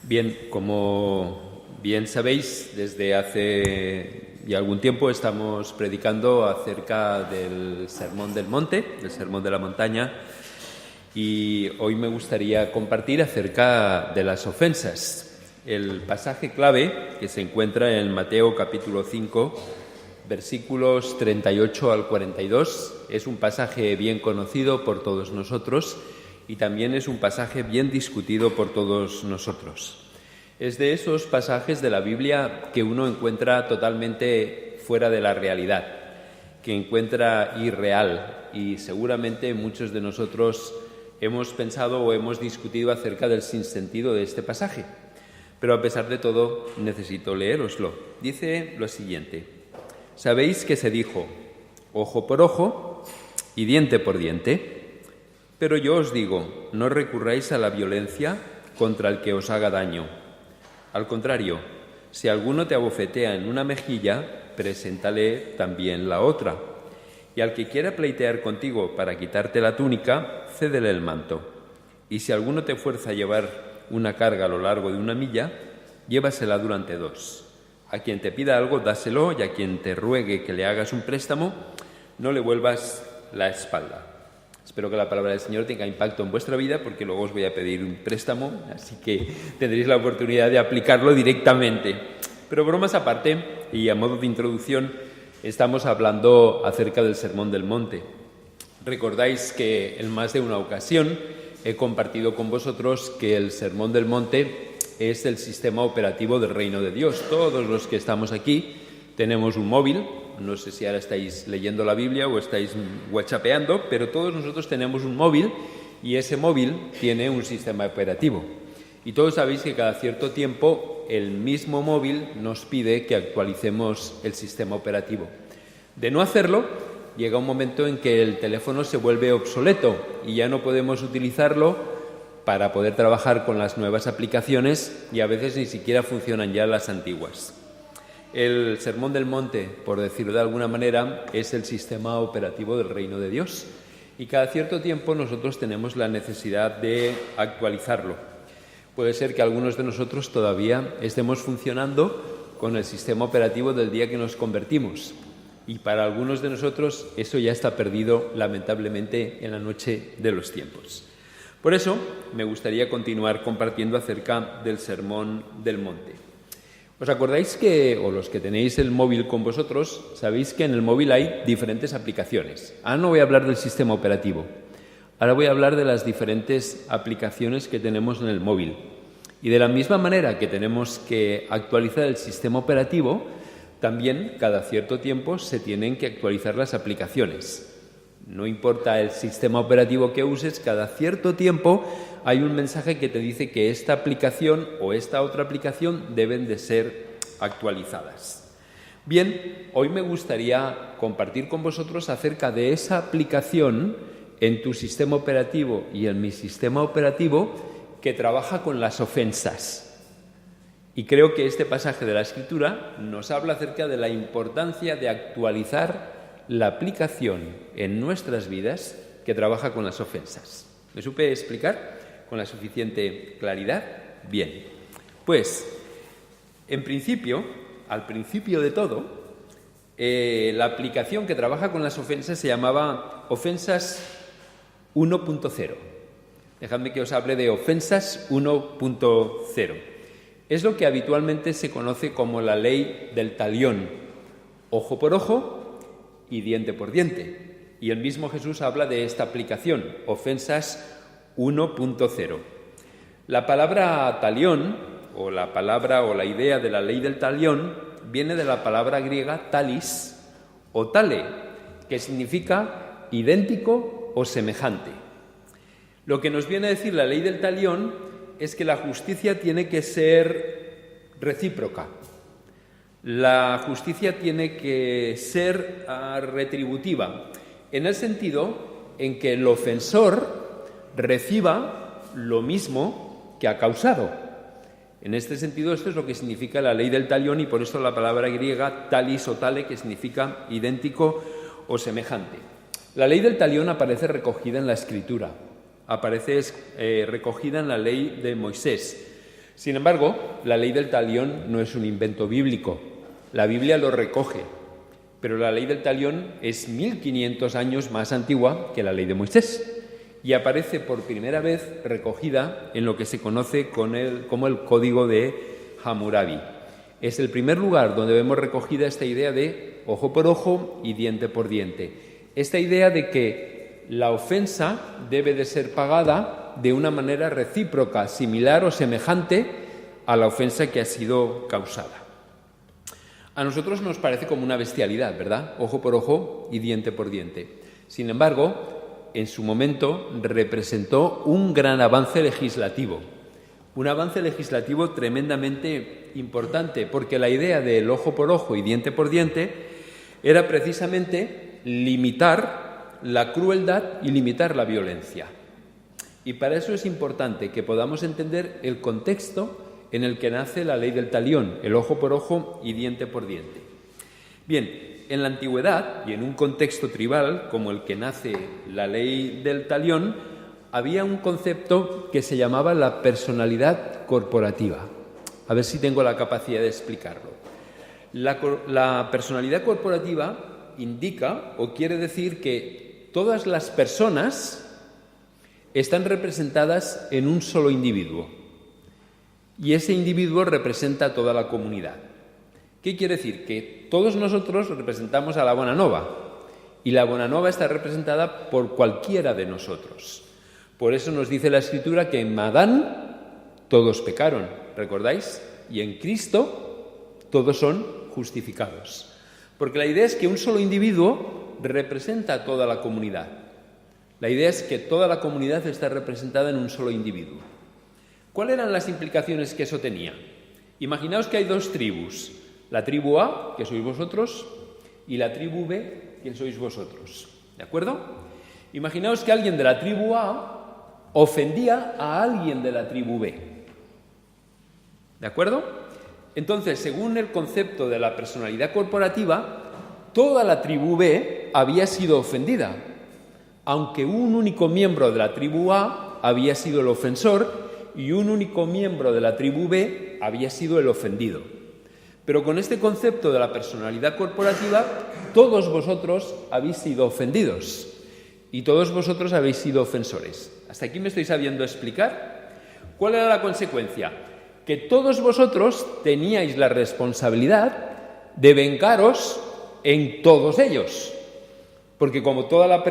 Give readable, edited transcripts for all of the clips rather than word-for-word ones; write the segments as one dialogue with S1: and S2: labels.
S1: Bien, como bien sabéis, desde hace ya algún tiempo estamos predicando acerca del Sermón del Monte, del Sermón de la Montaña, y hoy me gustaría compartir acerca de las ofensas. El pasaje clave que se encuentra en Mateo capítulo 5, versículos 38 al 42, es un pasaje bien conocido por todos nosotros y también es un pasaje bien discutido por todos nosotros. Es de esos pasajes de la Biblia que uno encuentra totalmente fuera de la realidad, que encuentra irreal, y seguramente muchos de nosotros hemos pensado o hemos discutido acerca del sinsentido de este pasaje. Pero a pesar de todo, necesito leéroslo. Dice lo siguiente: «Sabéis que se dijo, ojo por ojo y diente por diente. Pero yo os digo, no recurráis a la violencia contra el que os haga daño. Al contrario, si alguno te abofetea en una mejilla, preséntale también la otra. Y al que quiera pleitear contigo para quitarte la túnica, cédele el manto. Y si alguno te fuerza a llevar una carga a lo largo de 1 milla, llévasela durante 2. A quien te pida algo, dáselo, y a quien te ruegue que le hagas un préstamo, no le vuelvas la espalda». Espero que la palabra del Señor tenga impacto en vuestra vida, porque luego os voy a pedir un préstamo, así que tendréis la oportunidad de aplicarlo directamente. Pero bromas aparte, y a modo de introducción, estamos hablando acerca del Sermón del Monte. Recordáis que en más de una ocasión he compartido con vosotros que el Sermón del Monte es el sistema operativo del Reino de Dios. Todos los que estamos aquí tenemos un móvil. No sé si ahora estáis leyendo la Biblia o estáis whatsappeando, pero todos nosotros tenemos un móvil y ese móvil tiene un sistema operativo. Y todos sabéis que cada cierto tiempo el mismo móvil nos pide que actualicemos el sistema operativo. De no hacerlo, llega un momento en que el teléfono se vuelve obsoleto y ya no podemos utilizarlo para poder trabajar con las nuevas aplicaciones, y a veces ni siquiera funcionan ya las antiguas. El Sermón del Monte, por decirlo de alguna manera, es el sistema operativo del Reino de Dios, y cada cierto tiempo nosotros tenemos la necesidad de actualizarlo. Puede ser que algunos de nosotros todavía estemos funcionando con el sistema operativo del día que nos convertimos, y para algunos de nosotros eso ya está perdido, lamentablemente, en la noche de los tiempos. Por eso me gustaría continuar compartiendo acerca del Sermón del Monte. ¿Os acordáis que, o los que tenéis el móvil con vosotros, sabéis que en el móvil hay diferentes aplicaciones? Ahora no voy a hablar del sistema operativo, ahora voy a hablar de las diferentes aplicaciones que tenemos en el móvil. Y de la misma manera que tenemos que actualizar el sistema operativo, también cada cierto tiempo se tienen que actualizar las aplicaciones. No importa el sistema operativo que uses, cada cierto tiempo hay un mensaje que te dice que esta aplicación o esta otra aplicación deben de ser actualizadas. Bien, hoy me gustaría compartir con vosotros acerca de esa aplicación en tu sistema operativo y en mi sistema operativo que trabaja con las ofensas. Y creo que este pasaje de la Escritura nos habla acerca de la importancia de actualizar la aplicación en nuestras vidas que trabaja con las ofensas. ¿Me supe explicar con la suficiente claridad? Bien, pues en principio, al principio de todo, la aplicación que trabaja con las ofensas se llamaba Ofensas 1.0. Dejadme que os hable de Ofensas 1.0. Es lo que habitualmente se conoce como la ley del talión: ojo por ojo y diente por diente. Y el mismo Jesús habla de esta aplicación, Ofensas 1.0. La palabra talión, o la palabra o la idea de la ley del talión, viene de la palabra griega talis o tale, que significa idéntico o semejante. Lo que nos viene a decir la ley del talión es que la justicia tiene que ser recíproca. La justicia tiene que ser retributiva, en el sentido en que el ofensor reciba lo mismo que ha causado. En este sentido, esto es lo que significa la ley del talión, y por eso la palabra griega talis o tale, que significa idéntico o semejante. La ley del talión aparece recogida en la Escritura, aparece recogida en la ley de Moisés. Sin embargo, la ley del talión no es un invento bíblico. La Biblia lo recoge, pero la ley del talión es 1500 años más antigua que la ley de Moisés y aparece por primera vez recogida en lo que se conoce como el Código de Hammurabi. Es el primer lugar donde vemos recogida esta idea de ojo por ojo y diente por diente. Esta idea de que la ofensa debe de ser pagada de una manera recíproca, similar o semejante a la ofensa que ha sido causada. A nosotros nos parece como una bestialidad, ¿verdad? Ojo por ojo y diente por diente. Sin embargo, en su momento representó un gran avance legislativo. Un avance legislativo tremendamente importante, porque la idea del ojo por ojo y diente por diente era precisamente limitar la crueldad y limitar la violencia. Y para eso es importante que podamos entender el contexto en el que nace la ley del talión, el ojo por ojo y diente por diente. Bien, en la antigüedad y en un contexto tribal como el que nace la ley del talión, había un concepto que se llamaba la personalidad corporativa. A ver si tengo la capacidad de explicarlo. La personalidad corporativa indica o quiere decir que todas las personas están representadas en un solo individuo y ese individuo representa a toda la comunidad. ¿Qué quiere decir? Que todos nosotros representamos a la Bonanova y la Bonanova está representada por cualquiera de nosotros. Por eso nos dice la Escritura que en Adán todos pecaron, ¿recordáis? Y en Cristo todos son justificados. Porque la idea es que un solo individuo representa a toda la comunidad. La idea es que toda la comunidad está representada en un solo individuo. ¿Cuáles eran las implicaciones que eso tenía? Imaginaos que hay dos tribus, la tribu A, que sois vosotros, y la tribu B, que sois vosotros. ¿De acuerdo? Imaginaos que alguien de la tribu A ofendía a alguien de la tribu B. ¿De acuerdo? Entonces, según el concepto de la personalidad corporativa, toda la tribu B había sido ofendida, aunque un único miembro de la tribu A había sido el ofensor y un único miembro de la tribu B había sido el ofendido. Pero con este concepto de la personalidad corporativa, todos vosotros habéis sido ofendidos y todos vosotros habéis sido ofensores. ¿Hasta aquí me estoy sabiendo explicar? ¿Cuál era la consecuencia? Que todos vosotros teníais la responsabilidad de vengaros en todos ellos. Porque como toda la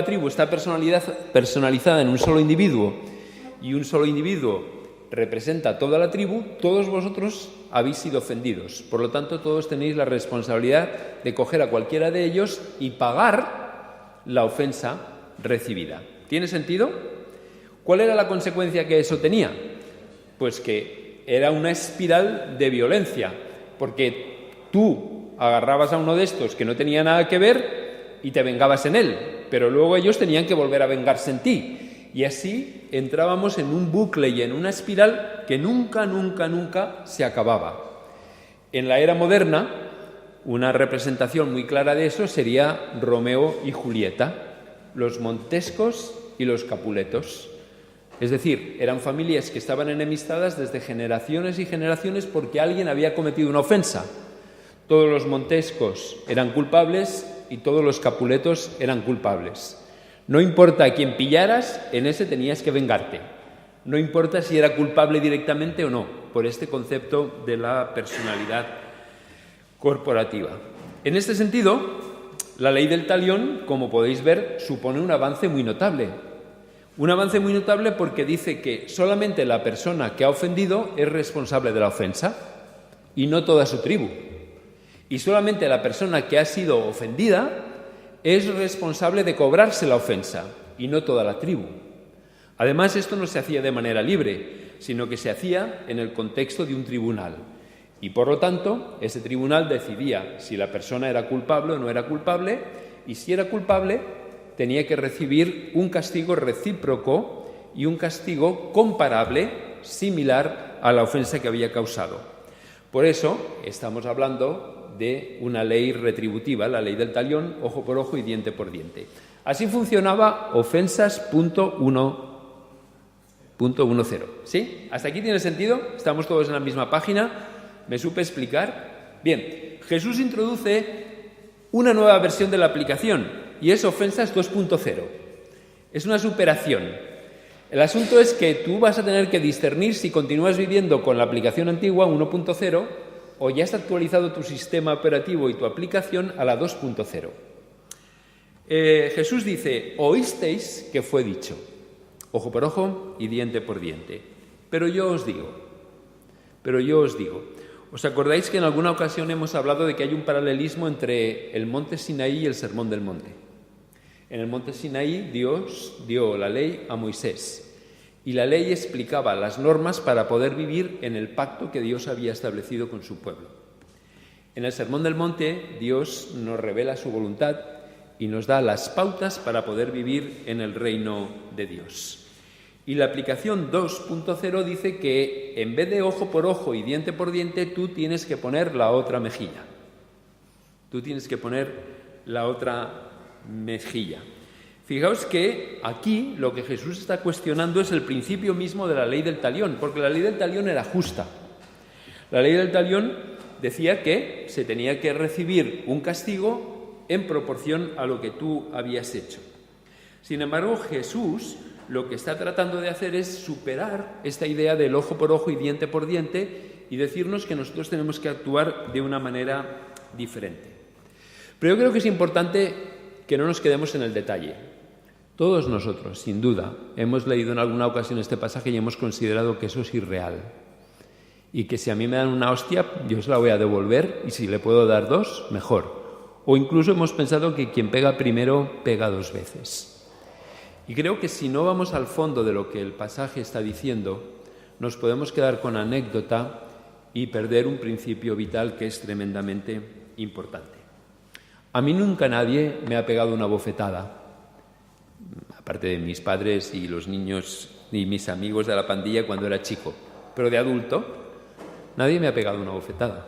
S1: tribu está personalizada en un solo individuo y un solo individuo representa a toda la tribu, todos vosotros habéis sido ofendidos. Por lo tanto, todos tenéis la responsabilidad de coger a cualquiera de ellos y pagar la ofensa recibida. ¿Tiene sentido? ¿Cuál era la consecuencia que eso tenía? Pues que era una espiral de violencia, porque tú agarrabas a uno de estos que no tenía nada que ver y te vengabas en él, pero luego ellos tenían que volver a vengarse en ti. Y así entrábamos en un bucle y en una espiral que nunca se acababa. En la era moderna, una representación muy clara de eso sería Romeo y Julieta, los Montescos y los Capuletos. Es decir, eran familias que estaban enemistadas desde generaciones y generaciones porque alguien había cometido una ofensa. Todos los Montescos eran culpables y todos los Capuletos eran culpables. No importa a quién pillaras, en ese tenías que vengarte. No importa si era culpable directamente o no, por este concepto de la personalidad corporativa. En este sentido, la ley del talión, como podéis ver, supone un avance muy notable. Un avance muy notable porque dice que solamente la persona que ha ofendido es responsable de la ofensa y no toda su tribu. Y solamente la persona que ha sido ofendida es responsable de cobrarse la ofensa y no toda la tribu. Además, esto no se hacía de manera libre, sino que se hacía en el contexto de un tribunal. Y por lo tanto, ese tribunal decidía si la persona era culpable o no era culpable, y si era culpable, tenía que recibir un castigo recíproco y un castigo comparable, similar a la ofensa que había causado. Por eso estamos hablando de una ley retributiva, la ley del talión, ojo por ojo y diente por diente. Así funcionaba Ofensas.1. .10. ¿Sí? ¿Hasta aquí tiene sentido? ¿Estamos todos en la misma página? ¿Me supe explicar? Bien, Jesús introduce una nueva versión de la aplicación y es ofensas 2.0. Es una superación. El asunto es que tú vas a tener que discernir si continúas viviendo con la aplicación antigua 1.0 o ya está actualizado tu sistema operativo y tu aplicación a la 2.0. Jesús dice, oísteis que fue dicho, ojo por ojo y diente por diente. Pero yo os digo, ¿os acordáis que en alguna ocasión hemos hablado de que hay un paralelismo entre el monte Sinaí y el Sermón del Monte? En el monte Sinaí Dios dio la ley a Moisés y la ley explicaba las normas para poder vivir en el pacto que Dios había establecido con su pueblo. En el Sermón del Monte Dios nos revela su voluntad y nos da las pautas para poder vivir en el reino de Dios. Y la aplicación 2.0 dice que en vez de ojo por ojo y diente por diente, tú tienes que poner la otra mejilla. Tú tienes que poner la otra mejilla. Fijaos que aquí lo que Jesús está cuestionando es el principio mismo de la ley del talión, porque la ley del talión era justa. La ley del talión decía que se tenía que recibir un castigo en proporción a lo que tú habías hecho. Sin embargo, Jesús lo que está tratando de hacer es superar esta idea del ojo por ojo y diente por diente y decirnos que nosotros tenemos que actuar de una manera diferente. Pero yo creo que es importante que no nos quedemos en el detalle. Todos nosotros, sin duda, hemos leído en alguna ocasión este pasaje y hemos considerado que eso es irreal. Y que si a mí me dan una hostia, yo se la voy a devolver y si le puedo dar 2, mejor. O incluso hemos pensado que quien pega primero pega 2 veces. Y creo que si no vamos al fondo de lo que el pasaje está diciendo, nos podemos quedar con anécdota y perder un principio vital que es tremendamente importante. A mí nunca nadie me ha pegado una bofetada, aparte de mis padres y los niños y mis amigos de la pandilla cuando era chico, pero de adulto nadie me ha pegado una bofetada.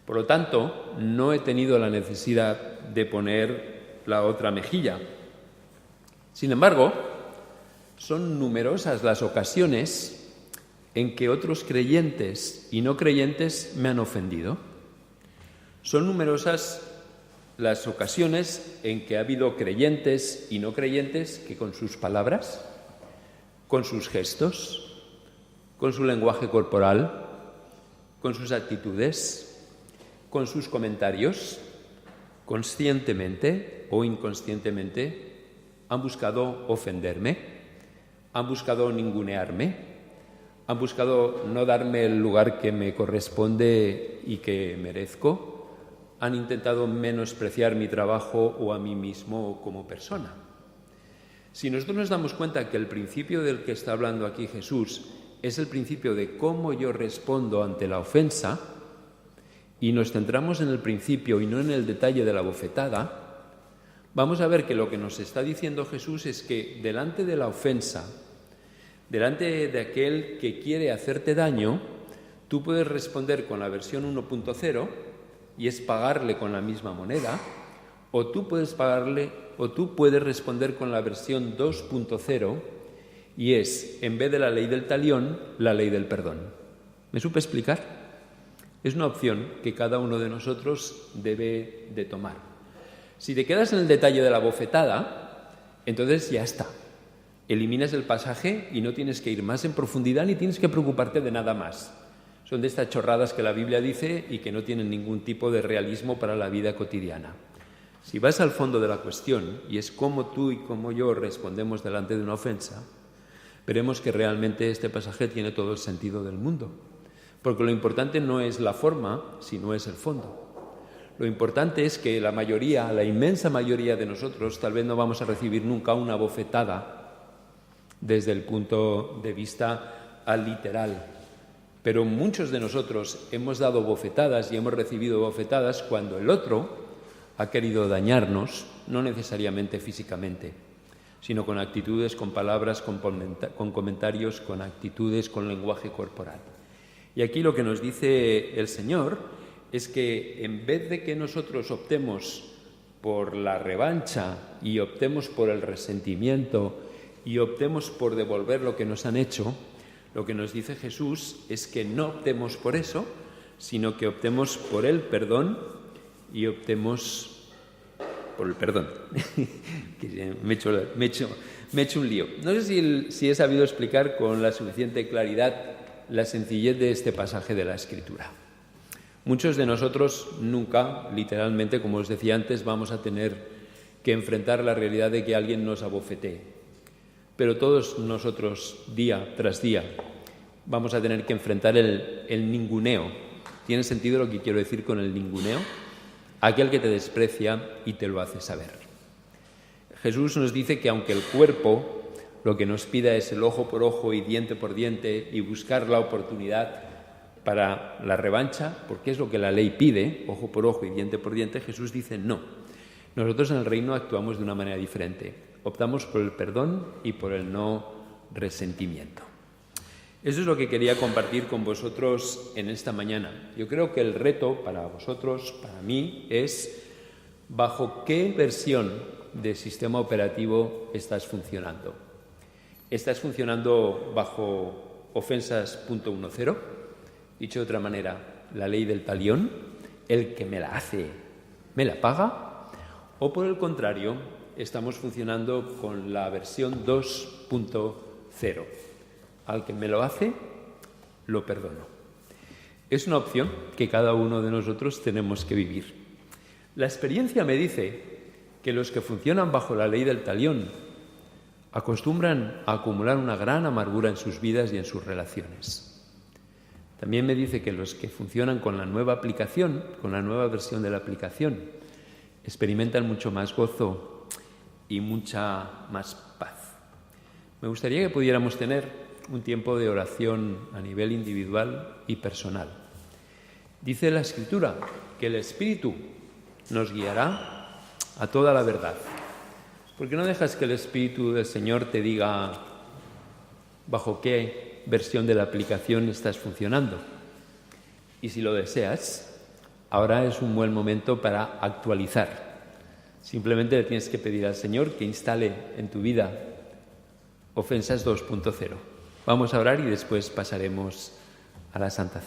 S1: Por lo tanto, no he tenido la necesidad de poner la otra mejilla. Sin embargo, son numerosas las ocasiones en que otros creyentes y no creyentes me han ofendido. Son numerosas las ocasiones en que ha habido creyentes y no creyentes que con sus palabras, con sus gestos, con su lenguaje corporal, con sus actitudes, con sus comentarios, conscientemente o inconscientemente, han buscado ofenderme, han buscado ningunearme, han buscado no darme el lugar que me corresponde y que merezco, han intentado menospreciar mi trabajo o a mí mismo como persona. Si nosotros nos damos cuenta que el principio del que está hablando aquí Jesús es el principio de cómo yo respondo ante la ofensa, y nos centramos en el principio y no en el detalle de la bofetada, vamos a ver que lo que nos está diciendo Jesús es que delante de la ofensa, delante de aquel que quiere hacerte daño, tú puedes responder con la versión 1.0 y es pagarle con la misma moneda, o tú puedes responder con la versión 2.0 y es, en vez de la ley del talión, la ley del perdón. ¿Me supe explicar? Es una opción que cada uno de nosotros debe de tomar. Si te quedas en el detalle de la bofetada, entonces ya está. Eliminas el pasaje y no tienes que ir más en profundidad ni tienes que preocuparte de nada más. Son de estas chorradas que la Biblia dice y que no tienen ningún tipo de realismo para la vida cotidiana. Si vas al fondo de la cuestión, y es cómo tú y cómo yo respondemos delante de una ofensa, veremos que realmente este pasaje tiene todo el sentido del mundo. Porque lo importante no es la forma, sino es el fondo. Lo importante es que la inmensa mayoría de nosotros, tal vez no vamos a recibir nunca una bofetada desde el punto de vista literal. Pero muchos de nosotros hemos dado bofetadas y hemos recibido bofetadas cuando el otro ha querido dañarnos, no necesariamente físicamente, sino con actitudes, con palabras, con comentarios, con actitudes, con lenguaje corporal. Y aquí lo que nos dice el Señor es que en vez de que nosotros optemos por la revancha y optemos por el resentimiento y optemos por devolver lo que nos han hecho, lo que nos dice Jesús es que no optemos por eso, sino que optemos por el perdón y optemos por el perdón. me he hecho un lío. No sé si he sabido explicar con la suficiente claridad la sencillez de este pasaje de la Escritura. Muchos de nosotros nunca, literalmente, como os decía antes, vamos a tener que enfrentar la realidad de que alguien nos abofetee. Pero todos nosotros, día tras día, vamos a tener que enfrentar el ninguneo. ¿Tiene sentido lo que quiero decir con el ninguneo? Aquel que te desprecia y te lo hace saber. Jesús nos dice que aunque el cuerpo lo que nos pida es el ojo por ojo y diente por diente y buscar la oportunidad para la revancha, porque es lo que la ley pide, ojo por ojo y diente por diente, Jesús dice no. Nosotros en el reino actuamos de una manera diferente. Optamos por el perdón y por el no resentimiento. Eso es lo que quería compartir con vosotros en esta mañana. Yo creo que el reto para vosotros, para mí, es bajo qué versión de sistema operativo estás funcionando. ¿Estás funcionando bajo ofensas 0.10? Dicho de otra manera, la ley del talión, el que me la hace, me la paga. O por el contrario, estamos funcionando con la versión 2.0. Al que me lo hace, lo perdono. Es una opción que cada uno de nosotros tenemos que vivir. La experiencia me dice que los que funcionan bajo la ley del talión acostumbran a acumular una gran amargura en sus vidas y en sus relaciones. También me dice que los que funcionan con la nueva aplicación, con la nueva versión de la aplicación, experimentan mucho más gozo y mucha más paz. Me gustaría que pudiéramos tener un tiempo de oración a nivel individual y personal. Dice la Escritura que el Espíritu nos guiará a toda la verdad. ¿Por qué no dejas que el Espíritu del Señor te diga bajo qué versión de la aplicación estás funcionando? Y si lo deseas, ahora es un buen momento para actualizar. Simplemente le tienes que pedir al Señor que instale en tu vida ofensas 2.0. Vamos a orar y después pasaremos a la Santa Cena.